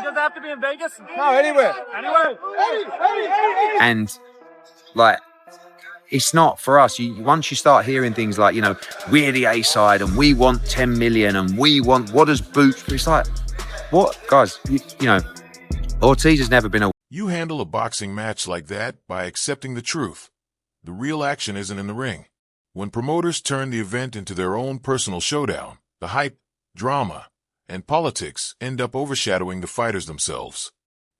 does it have to be in Vegas? No, anywhere. Anywhere. And like, it's not for us. Once you start hearing things like, you know, we're the A side and we want 10 million and we want, what does Boots? It's like, what, guys? You know, Ortiz has never been a. You handle a boxing match like that by accepting the truth. The real action isn't in the ring. When promoters turn the event into their own personal showdown, the hype, drama, and politics end up overshadowing the fighters themselves.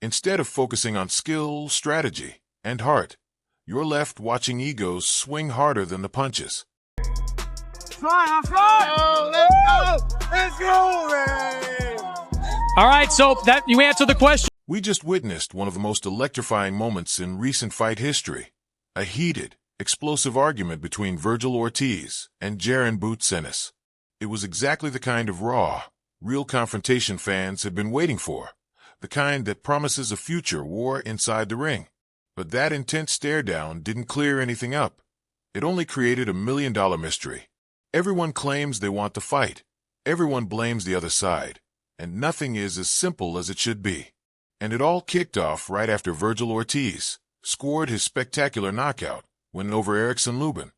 Instead of focusing on skill, strategy, and heart, you're left watching egos swing harder than the punches. Let's go, man. All right, so that you answered the question. We just witnessed one of the most electrifying moments in recent fight history. A heated, explosive argument between Vergil Ortiz and Jaron Ennis. It was exactly the kind of raw, real confrontation fans had been waiting for. The kind that promises a future war inside the ring. But that intense stare-down didn't clear anything up. It only created a million-dollar mystery. Everyone claims they want the fight. Everyone blames the other side. And nothing is as simple as it should be. And it all kicked off right after Vergil Ortiz scored his spectacular knockout, winning over Erickson Lubin.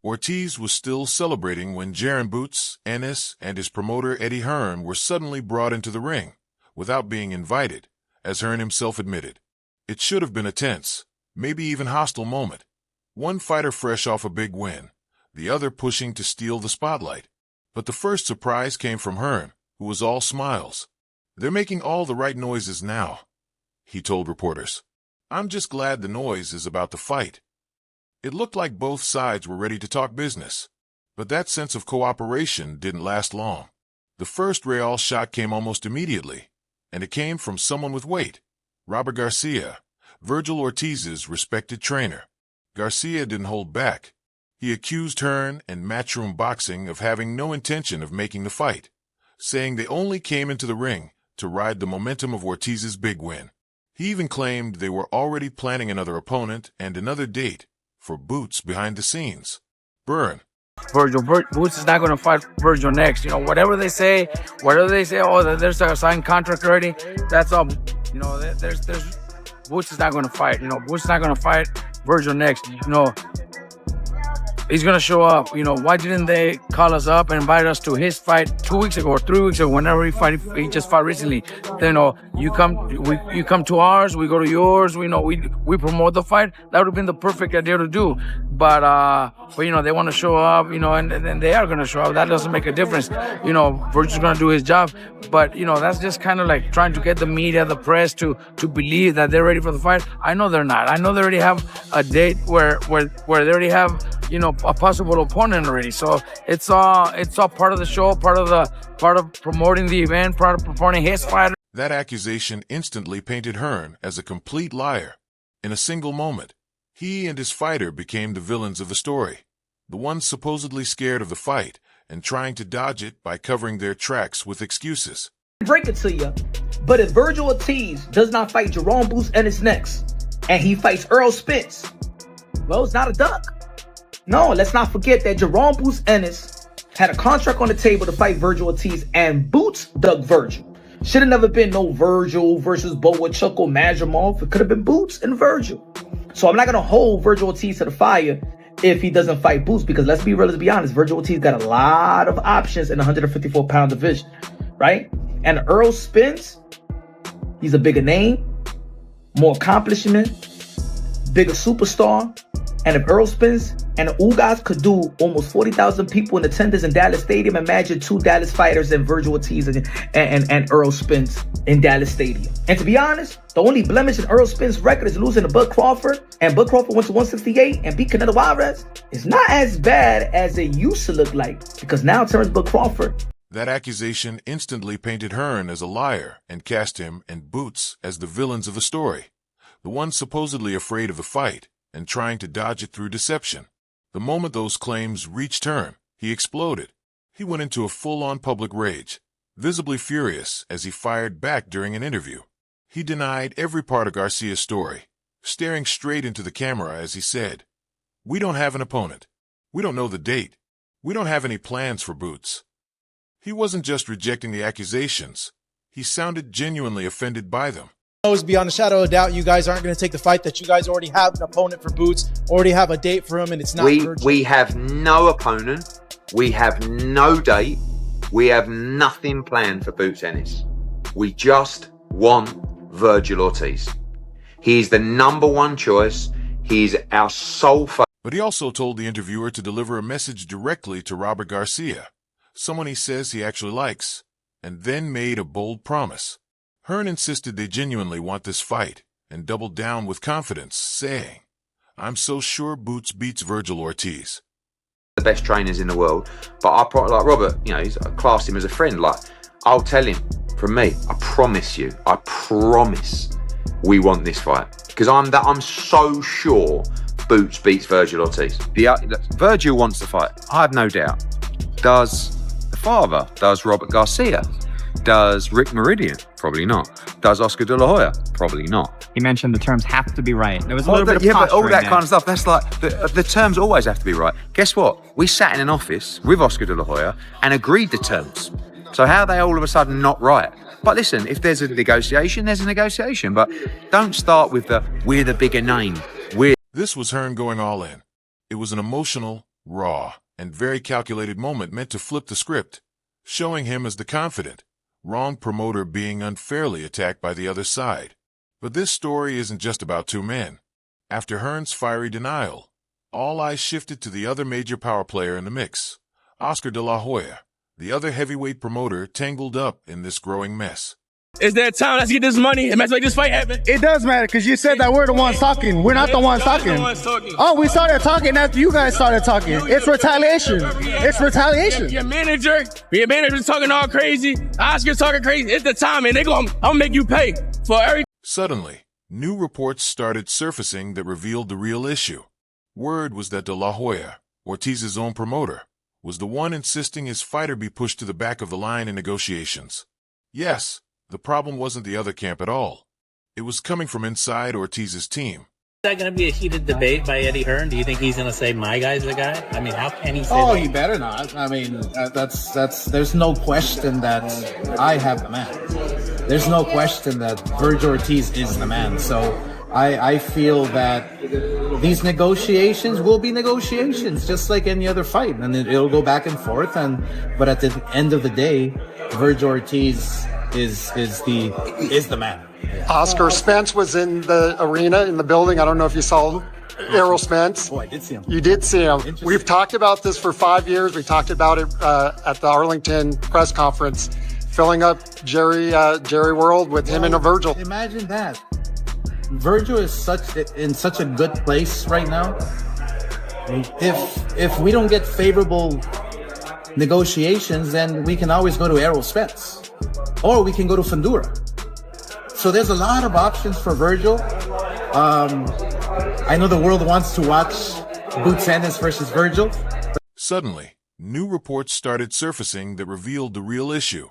Ortiz was still celebrating when Jaron Ennis and his promoter Eddie Hearn were suddenly brought into the ring, without being invited, as Hearn himself admitted. It should have been a tense, maybe even hostile moment. One fighter fresh off a big win, the other pushing to steal the spotlight. But the first surprise came from Hearn, who was all smiles. "They're making all the right noises now," he told reporters. "I'm just glad the noise is about the fight." It looked like both sides were ready to talk business. But that sense of cooperation didn't last long. The first Real shot came almost immediately, and it came from someone with weight, Robert Garcia, Vergil Ortiz's respected trainer. Garcia didn't hold back. He accused Hearn and Matchroom Boxing of having no intention of making the fight, saying they only came into the ring to ride the momentum of Ortiz's big win. He even claimed they were already planning another opponent and another date for Boots behind the scenes. Burn. Boots is not going to fight Vergil next. You know, whatever they say, oh, there's a signed contract already. That's all. You know, there's Boots is not going to fight. You know, Boots is not going to fight Vergil next. You know, he's going to show up. You know, why didn't they call us up and invite us to his fight 2 weeks ago or 3 weeks ago? Whenever he just fought recently. You know, you come to ours, we go to yours. We promote the fight. That would have been the perfect idea to do. But you know, they want to show up. You know, and they are going to show up. That doesn't make a difference. You know, Vergil's going to do his job. But you know, that's just kind of like trying to get the media, the press to believe that they're ready for the fight. I know they're not. I know they already have a date where they already have, you know, a possible opponent already. So it's all part of the show, part of promoting the event, part of promoting his fight. That accusation instantly painted Hearn as a complete liar. In a single moment, he and his fighter became the villains of the story, the ones supposedly scared of the fight and trying to dodge it by covering their tracks with excuses. Break it to you, but if Vergil Ortiz does not fight Jaron Ennis next, and he fights Errol Spence, well, it's not a duck. No, let's not forget that Jaron Ennis had a contract on the table to fight Vergil Ortiz, and Boots dug Vergil. Should have never been no Vergil versus Boachuk or Madrimov. It could have been Boots and Vergil. So I'm not going to hold Vergil Ortiz to the fire if he doesn't fight Boots, because let's be real, let's be honest, Vergil Ortiz got a lot of options in the 154-pound division, right? And Errol Spence, he's a bigger name, more accomplishment, bigger superstar. And if Errol Spence and the Ugas could do almost 40,000 people in attendance in Dallas Stadium, imagine two Dallas fighters and Vergil Ortiz and Errol Spence in Dallas Stadium. And to be honest, the only blemish in Errol Spence's record is losing to Bud Crawford. And Bud Crawford went to 168 and beat Canelo Alvarez. It's not as bad as it used to look like, because now it turns Bud Crawford. That accusation instantly painted Hearn as a liar and cast him and Boots as the villains of the story, the ones supposedly afraid of the fight and trying to dodge it through deception. The moment those claims reached Hearn, he exploded. He went into a full-on public rage. visibly furious as he fired back during an interview. He denied every part of Garcia's story, staring straight into the camera as he said, "We don't have an opponent. We don't know the date. We don't have any plans for Boots." He wasn't just rejecting the accusations. He sounded genuinely offended by them. Knows beyond a shadow of a doubt you guys aren't going to take the fight, that you guys already have an opponent for Boots, already have a date for him, and it's not Vergil. We have no opponent. We have no date. We have nothing planned for Boots Ennis. We just want Vergil Ortiz. He's the #1 choice. He's our sole focus. But he also told the interviewer to deliver a message directly to Robert Garcia, someone he says he actually likes, and then made a bold promise. Hearn insisted they genuinely want this fight and doubled down with confidence, saying, "I'm so sure Boots beats Vergil Ortiz." The best trainers in the world, but I like Robert, you know, I class him as a friend. Like, I'll tell him, from me, I promise we want this fight, because I'm so sure Boots beats Vergil Ortiz. Vergil wants the fight, I have no doubt. Does the father? Does Robert Garcia? Does Rick Meridian? Probably not. Does Oscar De La Hoya? Probably not. He mentioned the terms have to be right. There was a little bit of but all that there. kind of stuff. That's like the terms always have to be right. Guess what? We sat in an office with Oscar De La Hoya and agreed the terms. So how are they all of a sudden not right? But listen, if there's a negotiation, there's a negotiation. But don't start with we're the bigger name. This was Hearn going all in. It was an emotional, raw, and very calculated moment meant to flip the script, showing him as the confident, wrong promoter being unfairly attacked by the other side. But this story isn't just about two men. After Hearn's fiery denial, all eyes shifted to the other major power player in the mix, Oscar De La Hoya, the other heavyweight promoter tangled up in this growing mess. It's that time. Let's get this money and let's make this fight happen. It does matter, because you said that we're the ones talking. We're not the ones talking. Oh, we started talking after you guys started talking. It's retaliation. It's retaliation. Your manager's talking all crazy. Oscar's talking crazy. It's the time, and I'm gonna make you pay for everything. Suddenly, new reports started surfacing that revealed the real issue. Word was that De La Hoya, Ortiz's own promoter, was the one insisting his fighter be pushed to the back of the line in negotiations. Yes, the problem wasn't the other camp at all. It was coming from inside Ortiz's team. Is that going to be a heated debate by Eddie Hearn? Do you think he's going to say, my guy's the guy? I mean, how can he say that? He better not. I mean, there's no question that I have the man. There's no question that Vergil Ortiz is the man. So I feel that these negotiations will be negotiations, just like any other fight. And it'll go back and forth. But at the end of the day, Vergil Ortiz is the man. Oscar Spence was in the arena, in the building. I don't know if you saw him. Errol Spence. Oh, I did see him. You did see him. We've talked about this for 5 years. We talked about it at the Arlington press conference, filling up Jerry World with him and a Vergil. Imagine that. Vergil is in such a good place right now. If we don't get favorable negotiations, then we can always go to Errol Spence. Or we can go to Fundura. So there's a lot of options for Vergil. I know the world wants to watch Boots Ennis versus Vergil. Suddenly, new reports started surfacing that revealed the real issue.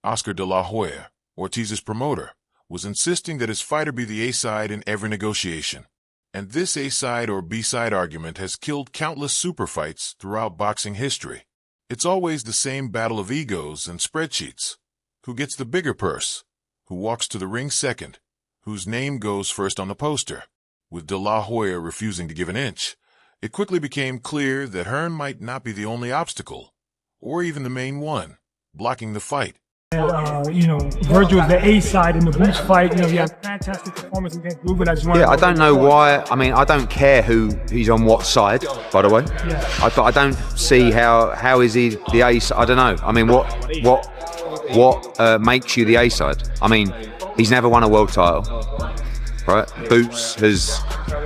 Oscar De La Hoya, Ortiz's promoter, was insisting that his fighter be the A-side in every negotiation. And this A-side or B-side argument has killed countless super fights throughout boxing history. It's always the same battle of egos and spreadsheets. Who gets the bigger purse? Who walks to the ring second? Whose name goes first on the poster? With De La Hoya refusing to give an inch, it quickly became clear that Hearn might not be the only obstacle, or even the main one, blocking the fight. Vergil is the A side in the Boots fight. He had fantastic performance against Ruben. I don't know why. I mean, I don't care who he's on what side, by the way. Yeah. I don't see how is he the A side. I don't know. I mean, what makes you the A side? I mean, he's never won a world title, right? Boots has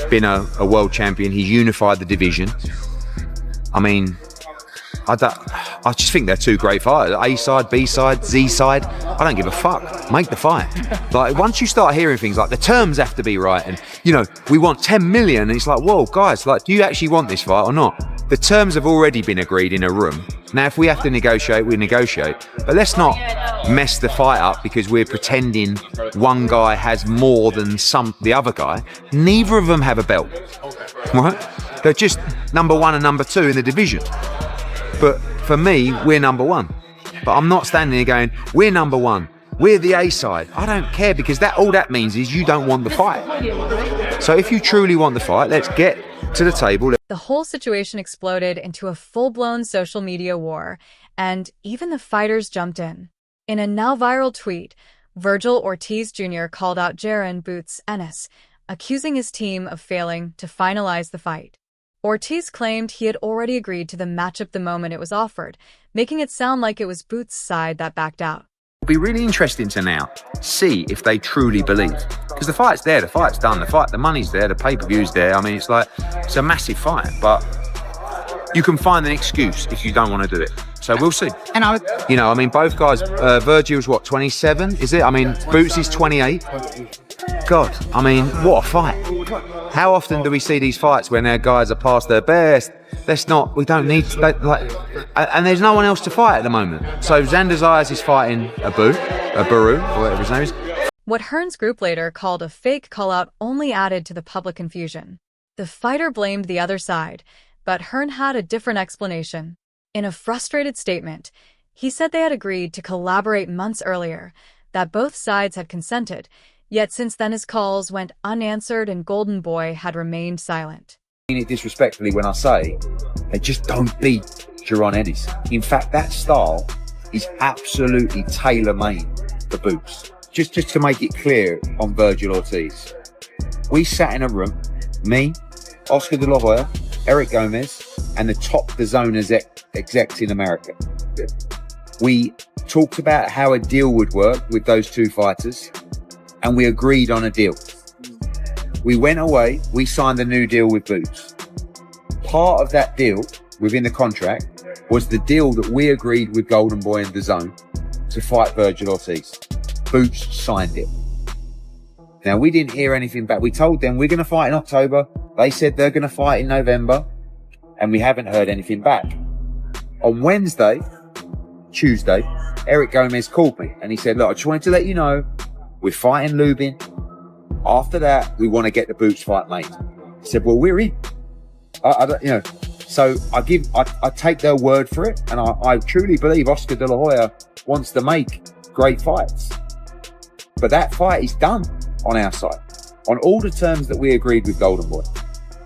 been a world champion. He's unified the division. I mean, I just think they're two great fighters. A side, B side, Z side. I don't give a fuck. Make the fight. Like, once you start hearing things like the terms have to be right, and we want 10 million, and it's like, whoa, guys, like, do you actually want this fight or not? The terms have already been agreed in a room. Now, if we have to negotiate, we negotiate. But let's not mess the fight up because we're pretending one guy has more than the other guy. Neither of them have a belt, right? They're just number 1 and number 2 in the division. But for me, we're number 1. But I'm not standing there going, we're number 1. We're the A side. I don't care because all that means is you don't want the fight. So if you truly want the fight, let's get to the table. The whole situation exploded into a full-blown social media war, and even the fighters jumped in. In a now viral tweet, Vergil Ortiz Jr. called out Jaron "Boots" Ennis, accusing his team of failing to finalize the fight. Ortiz claimed he had already agreed to the matchup the moment it was offered, making it sound like it was Boots' side that backed out. It'll be really interesting to now see if they truly believe. Because the fight's there, the fight's done, the money's there, the pay-per-view's there. I mean, it's a massive fight, but you can find an excuse if you don't want to do it. So we'll see. And both guys, Vergil's 27, is it? I mean, Boots is 28. God, I mean, what a fight. How often do we see these fights when our guys are past their best? We don't need, and there's no one else to fight at the moment. So Xander Zayas is fighting a Baru, or whatever his name is. What Hearn's group later called a fake call-out only added to the public confusion. The fighter blamed the other side, but Hearn had a different explanation. In a frustrated statement, he said they had agreed to collaborate months earlier, that both sides had consented, yet since then his calls went unanswered and Golden Boy had remained silent. I mean it disrespectfully when I say they just don't beat Jaron Ennis. In fact, that style is absolutely tailor-made for Boots. Just to make it clear on Vergil Ortiz, we sat in a room, me, Oscar De La Hoya, Eric Gomez, and the top DAZN execs in America. We talked about how a deal would work with those two fighters, and we agreed on a deal. We went away, we signed a new deal with Boots. Part of that deal, within the contract, was the deal that we agreed with Golden Boy and DAZN to fight Vergil Ortiz. Boots signed it. Now, we didn't hear anything back. We told them we're going to fight in October. They said they're going to fight in November, and we haven't heard anything back. On Tuesday, Eric Gomez called me, and he said, look, I just wanted to let you know, we're fighting Lubin. After that, we want to get the Boots fight made. I said, well, we're in. So I take their word for it, and I truly believe Oscar De La Hoya wants to make great fights. But that fight is done on our side, on all the terms that we agreed with Golden Boy.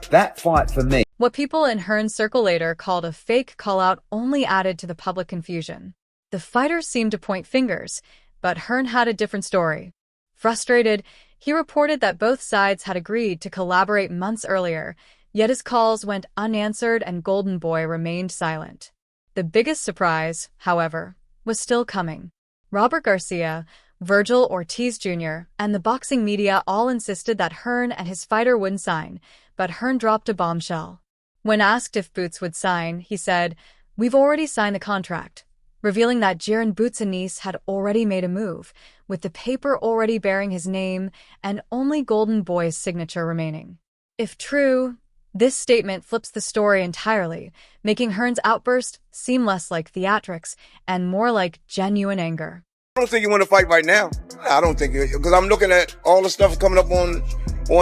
That fight for me. What people in Hearn's circle later called a fake call-out only added to the public confusion. The fighters seemed to point fingers, but Hearn had a different story. Frustrated, he reported that both sides had agreed to collaborate months earlier, yet his calls went unanswered and Golden Boy remained silent. The biggest surprise, however, was still coming. Robert Garcia, Vergil Ortiz Jr., and the boxing media all insisted that Hearn and his fighter wouldn't sign, but Hearn dropped a bombshell. When asked if Boots would sign, he said, "We've already signed the contract," revealing that Jaron "Boots" Ennis had already made a move, with the paper already bearing his name and only Golden Boy's signature remaining. If true, this statement flips the story entirely, making Hearn's outburst seem less like theatrics and more like genuine anger. I don't think you want to fight right now. I don't think it, because I'm looking at all the stuff coming up on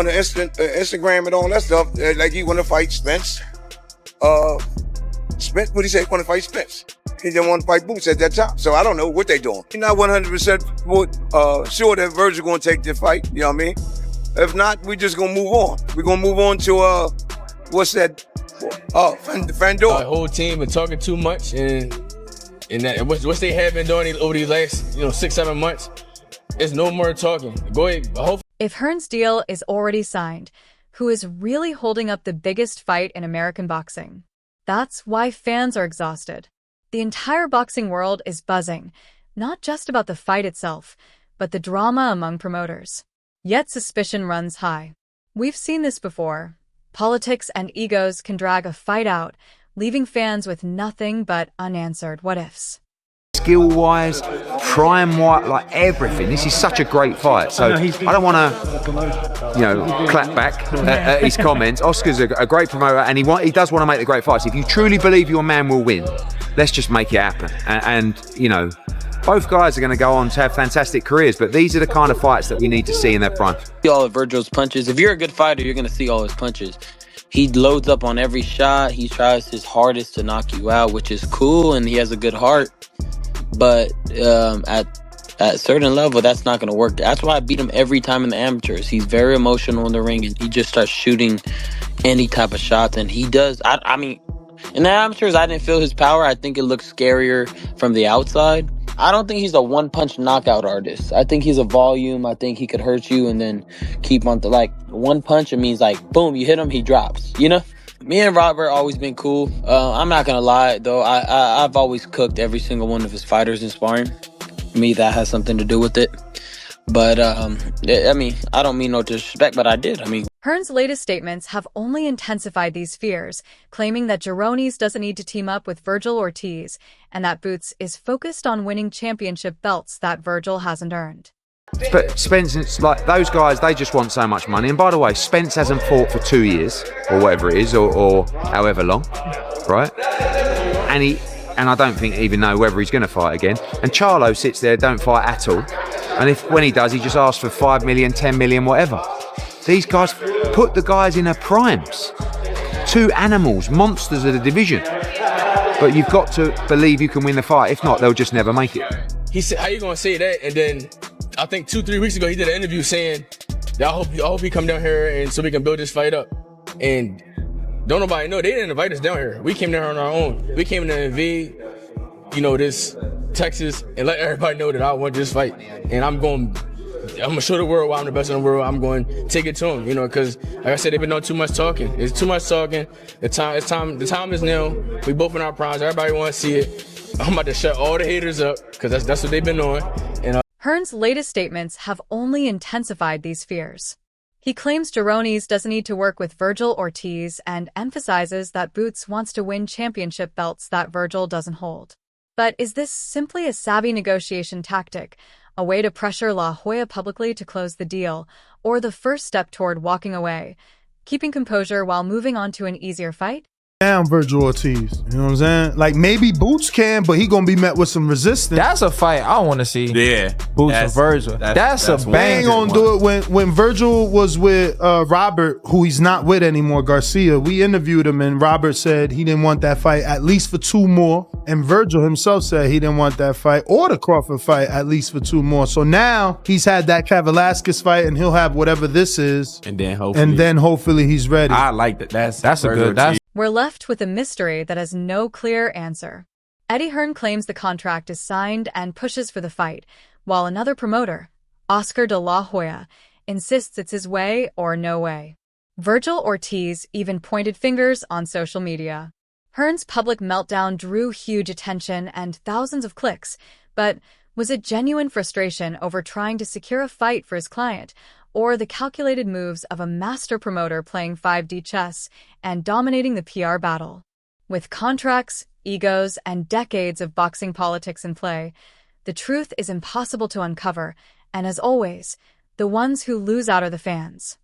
the Instagram and all that stuff. Like you want to fight Spence. Spence, what did he say? Want to fight Spence? He didn't want to fight Boots at that time. So I don't know what they're doing. You're not 100% sure that Vergil going to take the fight. You know what I mean? If not, we just going to move on. We're going to move on to, what's that? Fandor. Our whole team been talking too much, and what's they have been doing over these last 6-7 months. There's no more talking. Go ahead. If Hearn's deal is already signed, who is really holding up the biggest fight in American boxing? That's why fans are exhausted. The entire boxing world is buzzing, not just about the fight itself, but the drama among promoters. Yet suspicion runs high. We've seen this before. Politics and egos can drag a fight out, leaving fans with nothing but unanswered what-ifs. skill-wise, prime-wise, like everything. This is such a great fight. So I don't want to, clap back at his comments. Oscar's a great promoter, and he does want to make the great fights. If you truly believe your man will win, let's just make it happen. And both guys are going to go on to have fantastic careers, but these are the kind of fights that we need to see in their prime. See all of Vergil's punches. If you're a good fighter, you're going to see all his punches. He loads up on every shot. He tries his hardest to knock you out, which is cool, and he has a good heart. But at a certain level, that's not going to work. That's why I beat him every time in the amateurs. He's very emotional in the ring, and he just starts shooting any type of shots. And he does. I mean, in the amateurs, I didn't feel his power. I think it looks scarier from the outside. I don't think he's a one-punch knockout artist. I think he's a volume. I think he could hurt you and then keep on one punch. It means boom, you hit him, he drops. Me and Robert always been cool. I'm not gonna lie though. I've always cooked every single one of his fighters in sparring. Me, that has something to do with it. But I don't mean no disrespect, but I did. Hearn's latest statements have only intensified these fears, claiming that Jaron doesn't need to team up with Vergil Ortiz, and that Boots is focused on winning championship belts that Vergil hasn't earned. But Spence, those guys, they just want so much money. And by the way, Spence hasn't fought for 2 years, or whatever it is, or however long, right? And I don't think even know whether he's going to fight again. And Charlo sits there, don't fight at all. And when he does, he just asks for 5 million, 10 million, whatever. These guys put the guys in their primes. 2 animals, monsters of the division. But you've got to believe you can win the fight. If not, they'll just never make it. He said, how you going to say that? And then I think 2-3 weeks ago, he did an interview saying, I hope he come down here and so we can build this fight up. And don't nobody know, they didn't invite us down here. We came down here on our own. We came to invade, this Texas and let everybody know that I want this fight. And I'm going to show the world why I'm the best in the world. I'm going to take it to them, because like I said, they've been doing too much talking. It's too much talking. The time is now. We both in our primes. Everybody want to see it. I'm about to shut all the haters up because that's what they've been doing. And Hearn's latest statements have only intensified these fears. He claims Jaron doesn't need to work with Vergil Ortiz and emphasizes that Boots wants to win championship belts that Vergil doesn't hold. But is this simply a savvy negotiation tactic, a way to pressure La Hoya publicly to close the deal, or the first step toward walking away, keeping composure while moving on to an easier fight? Down Vergil Ortiz, you know what I'm saying? Maybe Boots can, but he gonna be met with some resistance. That's a fight I want to see. Yeah, Boots and Vergil. That's a banger. They ain't gonna do it. When Vergil was with Robert, who he's not with anymore, Garcia. We interviewed him, and Robert said he didn't want that fight at least for 2 more. And Vergil himself said he didn't want that fight or the Crawford fight at least for 2 more. So now he's had that Velasquez fight, and he'll have whatever this is, and then hopefully he's ready. I like that. That's a good. We're left with a mystery that has no clear answer. Eddie Hearn claims the contract is signed and pushes for the fight, while another promoter, Oscar de la Hoya, insists it's his way or no way. Vergil Ortiz even pointed fingers on social media. Hearn's public meltdown drew huge attention and thousands of clicks, but was it genuine frustration over trying to secure a fight for his client, or the calculated moves of a master promoter playing 5D chess and dominating the PR battle? With contracts, egos, and decades of boxing politics in play, the truth is impossible to uncover, and as always, the ones who lose out are the fans.